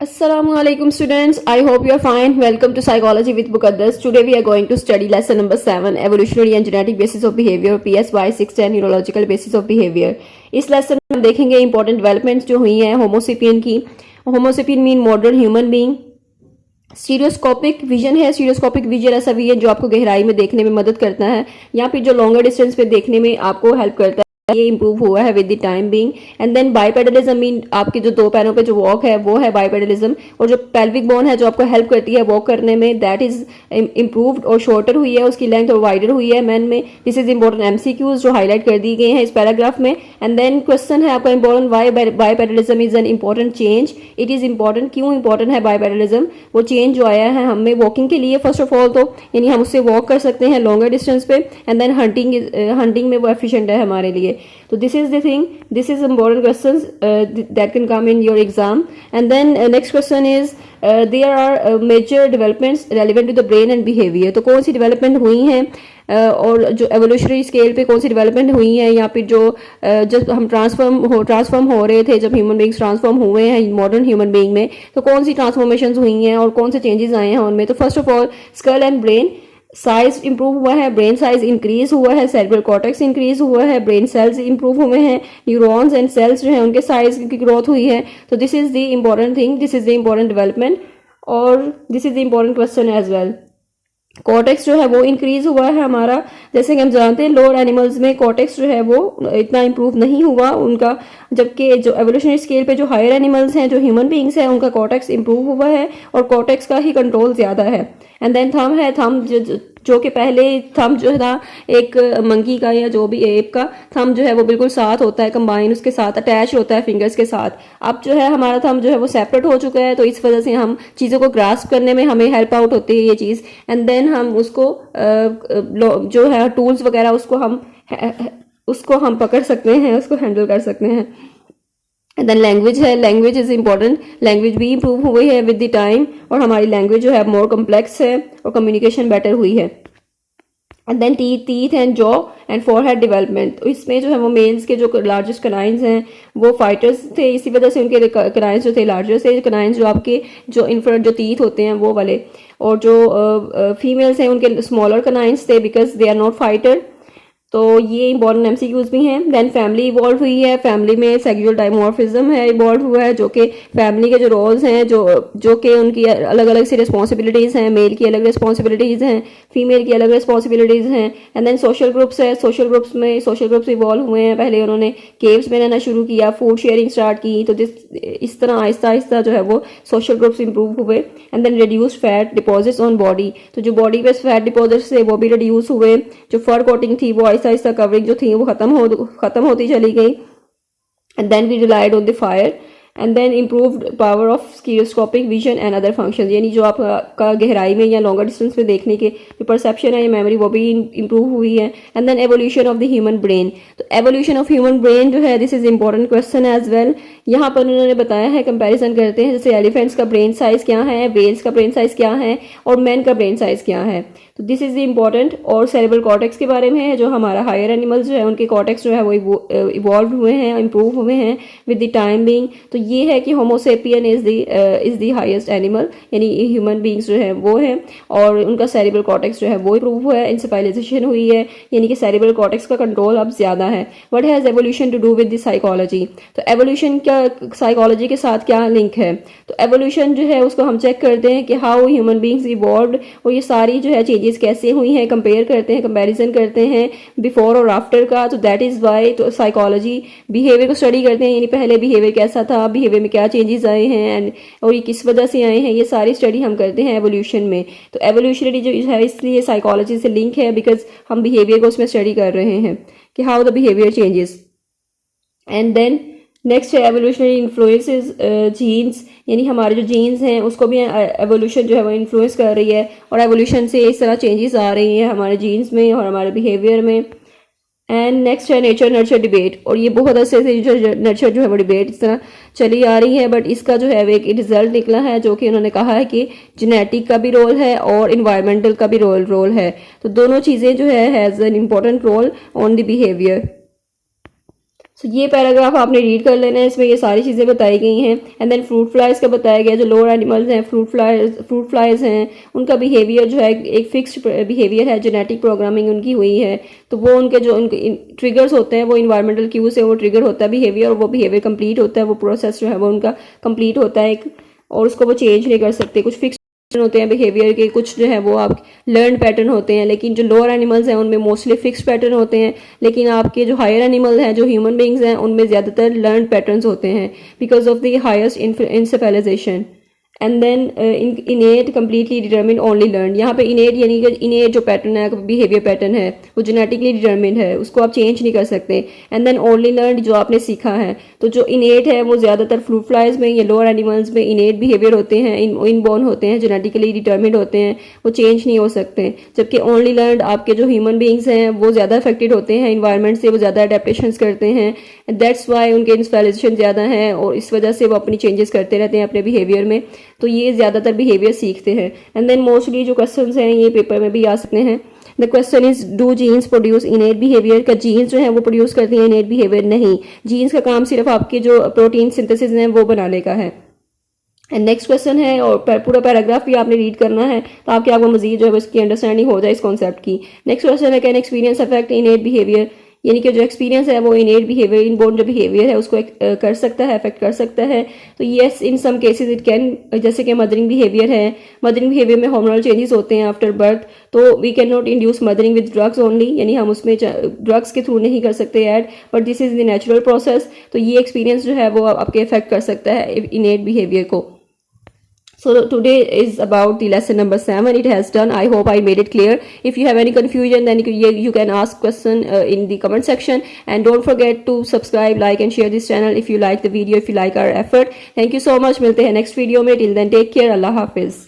Assalamualaikum students. I hope you are fine. Welcome to Psychology with Muqaddas. Today we are going to study lesson number 7, Evolutionary and Genetic Basis of Behavior, PSY 610, Neurological Basis of Behavior. इस lesson में हम देखेंगे important developments जो हुई हैं Homo sapien की. Homo sapien mean modern human being. Stereoscopic vision है. Stereoscopic vision ऐसा विजन जो आपको गहराई में देखने में मदद करता है या फिर जो लॉन्गर डिस्टेंस पे देखने में आपको हेल्प करता है. ये इंप्रूव हुआ है with the time being. And then bipedalism mean आपके जो दो पैरों पे जो वॉक है वो है बाइपेडलिज्म. और जो पेल्विक बोन है जो आपको हेल्प करती है वॉक करने में, दैट इज इंप्रूव्ड और शॉर्टर हुई है, उसकी लेंथ और वाइडर हुई है मैन में. दिस इज इंपॉर्टेंट एमसीक्यूज जो हाईलाइट कर दी गई हैं इस पैराग्राफ में. एंड देन क्वेश्चन है आपका important, why bipedalism is an important change. It is important, क्यों इंपॉर्टेंट है बाइपेडलिज्म. वो चेंज जो आया है हमें वॉकिंग के लिए फर्स्ट ऑफ ऑल, तो यानी हम उससे वॉक कर सकते हैं लॉन्गर डिस्टेंस पे. एंड देन हंटिंग में वो एफिशिएंट है हमारे लिए. तो this is the thing. This is important questions that can come in your exam. And then next question is there are major developments relevant to the brain and behavior. तो कौन सी development हुई हैं और जो एवोल्यूशनरी स्केल पे कौन सी development हुई है या फिर जो जब हम ट्रांसफॉर्म हो रहे थे, जब ह्यूमन बींग्स ट्रांसफॉर्म हुए हैं मॉडर्न ह्यूमन बींग में, तो कौन सी ट्रांसफॉर्मेशन हुई हैं और कौन से चेंजेस आए हैं उनमें. तो first of all skull and brain size improve हुआ है, ब्रेन साइज इंक्रीज हुआ है, सेरेब्रल कॉर्टेक्स इंक्रीज हुआ है, ब्रेन सेल्स इंप्रूव हुए हैं, न्यूरॉन्स एंड सेल्स जो है उनके साइज की ग्रोथ हुई है. तो this is the important thing, this is the important development और this is the important question as well. Cortex जो है वो इंक्रीज हुआ है हमारा. जैसे कि हम जानते हैं लोअर एनिमल्स में कॉर्टेक्स जो है वो इतना इंप्रूव नहीं हुआ उनका, जबकि जो एवोल्यूशनरी स्केल पे जो हायर एनिमल्स हैं, जो ह्यूमन बींग्स हैं, उनका कॉर्टेक्स इंप्रूव हुआ है और कॉर्टेक्स का ही कंट्रोल ज्यादा है. एंड देन थंब है. थंब जो कि पहले थंब जो था एक मंकी का या जो भी एप का थंब जो है वो बिल्कुल साथ होता है, कंबाइन उसके साथ अटैच होता है फिंगर्स के साथ. अब जो है हमारा थंब जो है वो सेपरेट हो चुका है, तो इस वजह से हम चीज़ों को ग्रास्प करने में हमें हेल्प आउट होती है ये चीज़. एंड देन हम उसको जो है टूल्स वगैरह उसको हम पकड़ सकते हैं, उसको हैंडल कर सकते हैं. देन लैंग्वेज है. Language is important. लैंग्वेज भी इंप्रूव हुई है विद द टाइम और हमारी लैंग्वेज जो है मोर कम्प्लेक्स है और कम्युनिकेशन बेटर हुई है. And then teeth and jaw and forehead development. तो इसमें जो है वो मेल्स के जो लार्जेस्ट कनाइंस हैं वो फाइटर्स थे, इसी वजह से उनके कनाइंस जो थे लार्जेस्ट थे. कनाइंस जो आपके जो इन्फ्रंट जो टीथ होते हैं वो वाले, और जो फीमेल्स हैं उनके स्मॉलर कनाइंस थे because they are not fighter. तो ये इंपॉर्टेंट एमसीक्यूज भी हैं. देन फैमिली इवॉल्व हुई है. फैमिली में सेक्सुअल डाइमॉर्फिज्म है इवॉल्व हुआ है, जो कि फैमिली के जो रोल्स हैं जो कि उनकी अलग अलग सी रिस्पॉन्सिबिलिटीज़ हैं. मेल की अलग रिस्पॉन्सिबिलिटीज़ हैं, फीमेल की अलग रिस्पॉन्सिबिलिटीज़ हैं. एंड देन सोशल ग्रुप्स है. सोशल ग्रुप्स इवॉल्व हुए हैं. पहले उन्होंने केव्स में रहना शुरू किया, फूड शेयरिंग स्टार्ट की. तो इस तरह आहिस्ता आहिस्ता जो है वो सोशल ग्रुप्स इंप्रूव हुए. And then reduce fat deposits on body. तो जो बॉडी पे फैट डिपॉजिट्स थे वो भी रिड्यूस हुए. जो फर कोटिंग थी वो आहिस्ता कवरिंग जो थी वो खत्म होती चली गई. And then we relied on the fire. And then improved power of stereoscopic vision and other function. यानी जो आपका गहराई में या लॉन्गर डिस्टेंस में देखने के जो परसेप्शन है या मेमोरी वो भी इंप्रूव हुई है. And then evolution of the human brain. तो एवोल्यूशन ऑफ ह्यूमन ब्रेन जो है this is important question as well. यहाँ पर उन्होंने बताया है, कंपैरिजन करते हैं, जैसे एलिफेंट्स का ब्रेन साइज क्या है, वेल्स का ब्रेन साइज क्या है और मैन का ब्रेन साइज क्या है. तो दिस इज इंपॉर्टेंट. और सेरेब्रल कॉर्टेक्स के बारे में है, जो हमारा हायर एनिमल्स जो है उनके कॉर्टेक्स जो है वो इवॉल्व हुए हैं, इंप्रूव हुए हैं विद द टाइम बीइंग. तो ये है कि Homo sapien is the highest animal, यानी ह्यूमन बींग्स जो है वो है और उनका सेरेब्रल कॉर्टेक्स जो है वो इंप्रूव हुआ है, इंसेफलाइजेशन हुई है, यानी कि सेरेब्रल कॉर्टेक्स का कंट्रोल अब ज्यादा है. What has evolution to do with the psychology. तो एवोल्यूशन का साइकोलॉजी के साथ क्या लिंक है. तो एवोल्यूशन जो है उसको हम चेक करते हैं कि हाउ ह्यूमन बींग्स इवॉल्व्ड, और ये सारी जो है चेंजेस कैसे हुई हैं, कंपेयर करते हैं, कंपैरिजन करते हैं बिफोर और आफ्टर का. तो दैट इज वाई तो साइकोलॉजी बिहेवियर को स्टडी करते हैं, यानी पहले बिहेवियर कैसा था, बिहेवियर में क्या चेंजेस आए हैं एंड और ये किस वजह से आए हैं, ये सारी स्टडी हम करते हैं एवोल्यूशन में. तो एवोल्यूशनरी जो है इसलिए साइकोलॉजी से लिंक है बिकॉज हम बिहेवियर को उसमें स्टडी कर रहे हैं कि how the behaviour changes. And then next है एवोल्यूशनरी इन्फ्लुएंसेस जीन्स, यानी हमारे जो जीन्स हैं उसको भी एवोल्यूशन जो है वो इन्फ्लुएंस कर रही है और एवोल्यूशन से इस तरह चेंजेस आ रही हैं हमारे जीन्स में और हमारे बिहेवियर में. एंड नेक्स्ट है नेचर नर्चर डिबेट, और ये बहुत अच्छे से नर्चर जो है वो डिबेट इस तरह चली आ रही है, बट इसका जो है एक रिजल्ट निकला है जो कि उन्होंने कहा है कि जेनेटिक का भी रोल है और इन्वायरमेंटल का भी रोल है. तो दोनों चीज़ें जो है has an important role on the behaviour. So ये पैराग्राफ आपने रीड कर लेना है, इसमें ये सारी चीज़ें बताई गई हैं। एंड देन फ्रूट फ्लाइज का बताया गया, जो लोअर एनिमल्स हैं फ्रूट फ्लाइज हैं, उनका बिहेवियर जो है एक फिक्स्ड बिहेवियर है, जेनेटिक प्रोग्रामिंग उनकी हुई है, तो वो उनके जो उनके ट्रिगर्स होते हैं वो इन्वायरमेंटल क्यू से वो ट्रिगर होता है बिहेवियर, और वो बिहेवियर कंप्लीट होता है, वो प्रोसेस जो है वो उनका कंप्लीट होता है और उसको वो चेंज नहीं कर सकते। कुछ फिक्स होते हैं बिहेवियर के, कुछ जो है वो आप लर्न पैटर्न होते हैं, लेकिन जो लोअर एनिमल्स हैं उनमें मोस्टली फिक्स्ड पैटर्न होते हैं, लेकिन आपके जो हायर एनिमल हैं, जो ह्यूमन बींग्स हैं, उनमें ज़्यादातर लर्न पैटर्न्स होते हैं because of the highest encephalization. And then innate completely determine only learn, यहाँ पे इनेट यानी कि इनेट जो पैटर्न है, बिहेवियर पैटर्न है, वो जेनेटिकली डिटर्मिन है, उसको आप चेंज नहीं कर सकते। एंड देन ओनली लर्न जो आपने सीखा है, तो जो इनेट है वो ज़्यादातर फ्रूट फ्लाइज में या लोअर एनिमल्स में इनेट बिहेवियर होते हैं, इनबॉर्न होते हैं, जेनेटिकली डिटर्मिन्ड होते हैं, वो चेंज नहीं हो सकते। जबकि ओनली लर्न आपके जो ह्यूमन बींग्स हैं वो ज़्यादा अफेक्टेड होते हैं इन्वायरमेंट से, वो ज़्यादा अडेप्टेशंस करते हैं, दैट्स वाई उनके इंस्पेलाइजेशन ज़्यादा है और इस वजह से वो अपनी चेंजेस करते रहते हैं अपने बिहेवियर में, तो ये ज़्यादातर बिहेवियर सीखते हैं। एंड देन मोस्टली जो क्वेश्चंस हैं ये पेपर में भी आ सकते हैं। The question is do genes produce innate behaviour, का जीन्स जो है वो प्रोड्यूस करती हैं इनेट बिहेवियर? नहीं, जीन्स का काम सिर्फ आपके जो प्रोटीन सिंथेसिस हैं वो बनाने का है। एंड नेक्स्ट क्वेश्चन है, और पूरा पैराग्राफ भी आपने रीड करना है ताकि आपको मजीद जो है इसकी अंडरस्टैंडिंग हो जाए इस कॉन्सेप्ट की। नेक्स्ट क्वेश्चन है, कैन एक्सपीरियंस अफेक्ट इनेट बिहेवियर, यानी कि जो एक्सपीरियंस है वो इनेट बिहेवियर, इनबोर्न जो बिहेवियर है उसको कर सकता है, अफेक्ट कर सकता है। तो yes, in some cases it can, जैसे कि मदरिंग बिहेवियर है, मदरिंग बिहेवियर में हार्मोनल चेंजेस होते हैं आफ्टर बर्थ, तो we can not induce mothering with drugs only, यानी हम उसमें ड्रग्स के थ्रू नहीं कर सकते add, but this is the natural process. तो ये एक्सपीरियंस जो है वो आपके अफेक्ट कर सकता है इनेट बिहेवियर को। So today is about the lesson number 7. It has done. I hope I made it clear. If you have any confusion, then you can ask question in the comment section. And don't forget to subscribe, like and share this channel if you like the video, if you like our effort. Thank you so much. मिलते हैं next video में. Till then, take care. Allah Hafiz.